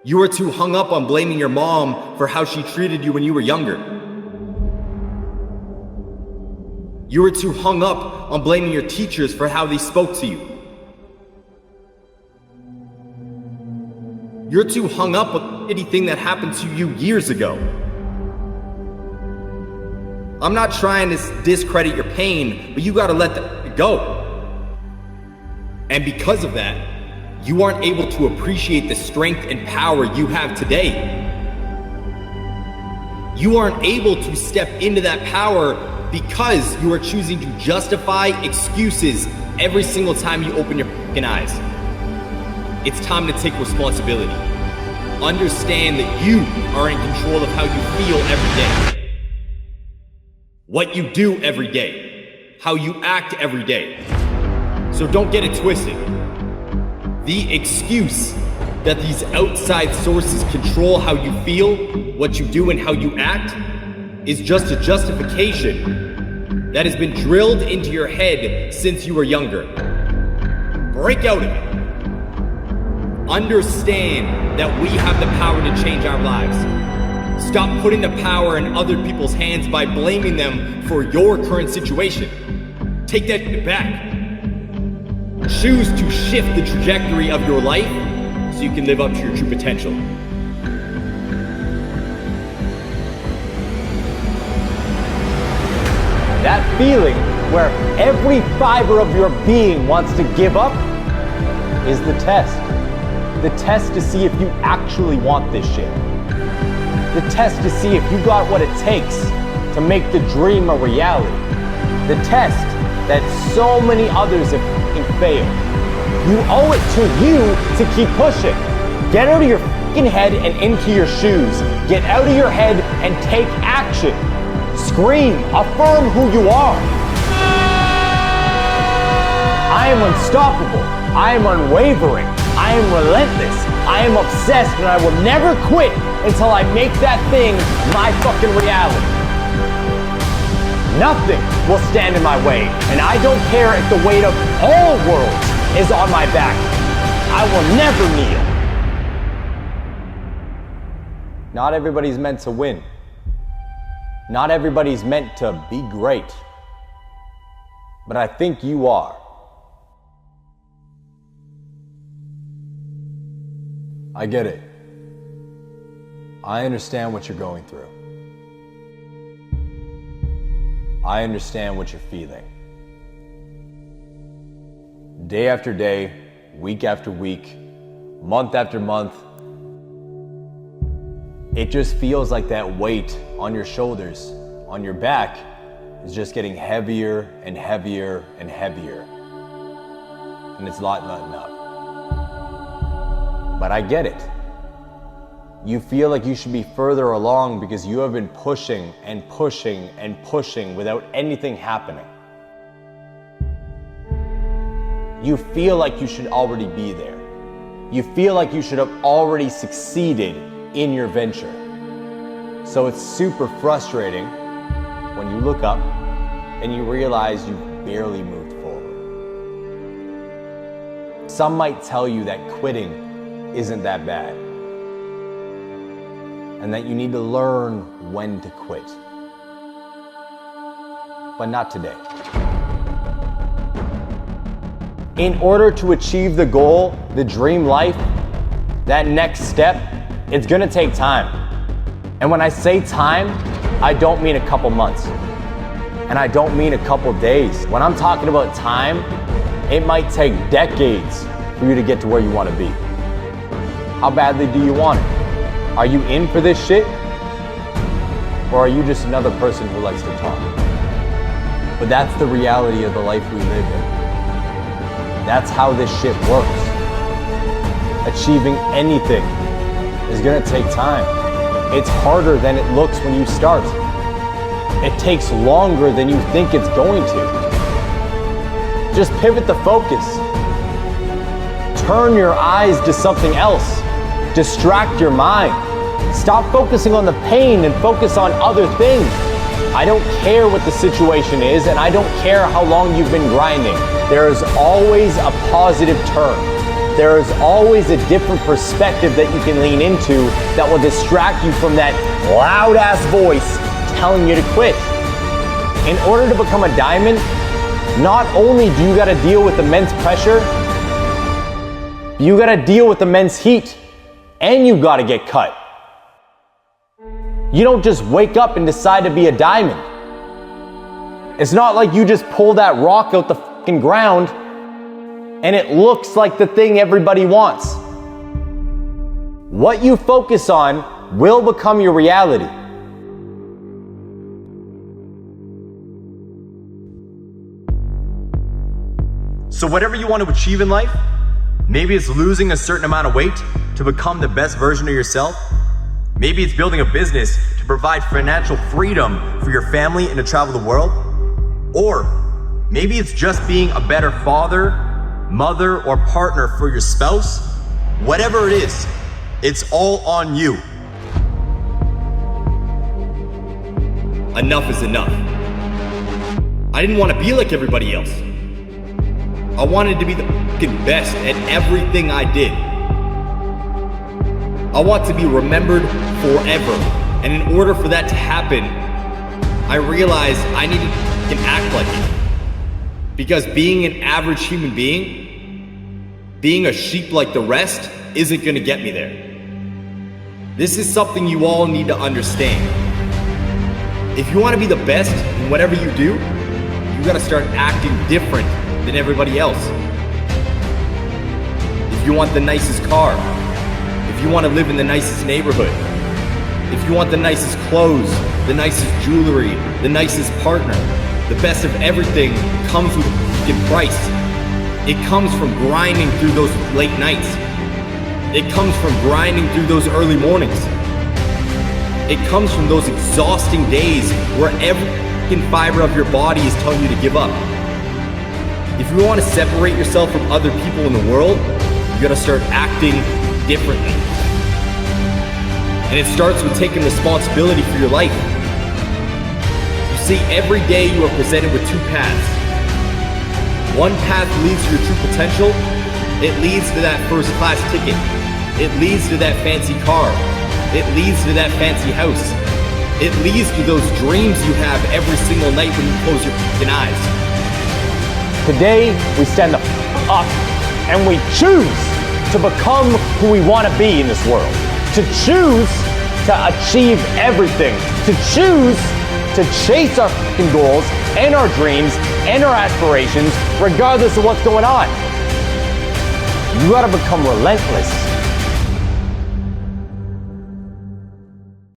You were too hung up on blaming your mom for how she treated you when you were younger. You were too hung up on blaming your teachers for how they spoke to you. You're too hung up on anything that happened to you years ago. I'm not trying to discredit your pain, but you gotta let that go. And because of that, you aren't able to appreciate the strength and power you have today. You aren't able to step into that power because you are choosing to justify excuses every single time you open your fucking eyes. It's time to take responsibility. Understand that you are in control of how you feel every day. What you do every day. How you act every day. So don't get it twisted. The excuse that these outside sources control how you feel, what you do, and how you act is just a justification that has been drilled into your head since you were younger. Break out of it. Understand that we have the power to change our lives. Stop putting the power in other people's hands by blaming them for your current situation. Take that back. Choose to shift the trajectory of your life so you can live up to your true potential. That feeling where every fiber of your being wants to give up is the test. The test to see if you actually want this shit. The test to see if you got what it takes to make the dream a reality. The test that so many others have failed. You owe it to you to keep pushing. Get out of your fucking head and into your shoes. Get out of your head and take action. Scream, affirm who you are. I am unstoppable. I am unwavering. I am relentless. I am obsessed, and I will never quit until I make that thing my fucking reality. Nothing will stand in my way, and I don't care if the weight of all worlds is on my back. I will never kneel. Not everybody's meant to win. Not everybody's meant to be great. But I think you are. I get it. I understand what you're going through. I understand what you're feeling. Day after day, week after week, month after month, it just feels like that weight on your shoulders, on your back, is just getting heavier and heavier and heavier. And it's not letting up. But I get it. You feel like you should be further along because you have been pushing and pushing and pushing without anything happening. You feel like you should already be there. You feel like you should have already succeeded in your venture. So it's super frustrating when you look up and you realize you've barely moved forward. Some might tell you that quitting isn't that bad, and that you need to learn when to quit. But not today. In order to achieve the goal, the dream life, that next step, it's gonna take time. And when I say time, I don't mean a couple months. And I don't mean a couple days. When I'm talking about time, it might take decades for you to get to where you wanna be. How badly do you want it? Are you in for this shit? Or are you just another person who likes to talk? But that's the reality of the life we live in. That's how this shit works. Achieving anything is gonna take time. It's harder than it looks when you start. It takes longer than you think it's going to. Just pivot the focus. Turn your eyes to something else. Distract your mind. Stop focusing on the pain and focus on other things. I don't care what the situation is, and I don't care how long you've been grinding. There is always a positive turn. there is always a different perspective that you can lean into that will distract you from that loud ass voice telling you to quit. In order to become a diamond, not only do you gotta deal with immense pressure, you gotta deal with immense heat, and you gotta get cut. You don't just wake up and decide to be a diamond. It's not like you just pull that rock out the fucking ground and it looks like the thing everybody wants. What you focus on will become your reality. So whatever you want to achieve in life, maybe it's losing a certain amount of weight to become the best version of yourself. Maybe it's building a business to provide financial freedom for your family and to travel the world. Or maybe it's just being a better father, mother, or partner for your spouse. Whatever it is, it's all on you. Enough is enough. I didn't want to be like everybody else. I wanted to be the fucking best at everything I did. I want to be remembered forever. And in order for that to happen, I realized I needed to act like it. Because being an average human being, being a sheep like the rest, isn't gonna get me there. This is something you all need to understand. If you wanna be the best in whatever you do, you gotta start acting different than everybody else. If you want the nicest car, if you want to live in the nicest neighborhood, if you want the nicest clothes, the nicest jewelry, the nicest partner, the best of everything comes with a fucking price. It comes from grinding through those late nights. It comes from grinding through those early mornings. It comes from those exhausting days where every fucking fiber of your body is telling you to give up. If you want to separate yourself from other people in the world, you gotta start acting differently. And it starts with taking responsibility for your life. You see, every day you are presented with two paths. One path leads to your true potential. It leads to that first class ticket. It leads to that fancy car. It leads to that fancy house. It leads to those dreams you have every single night when you close your fucking eyes. Today, we stand the up and we choose to become who we want to be in this world. To choose to achieve everything. To choose to chase our fucking goals and our dreams and our aspirations regardless of what's going on. You gotta become relentless.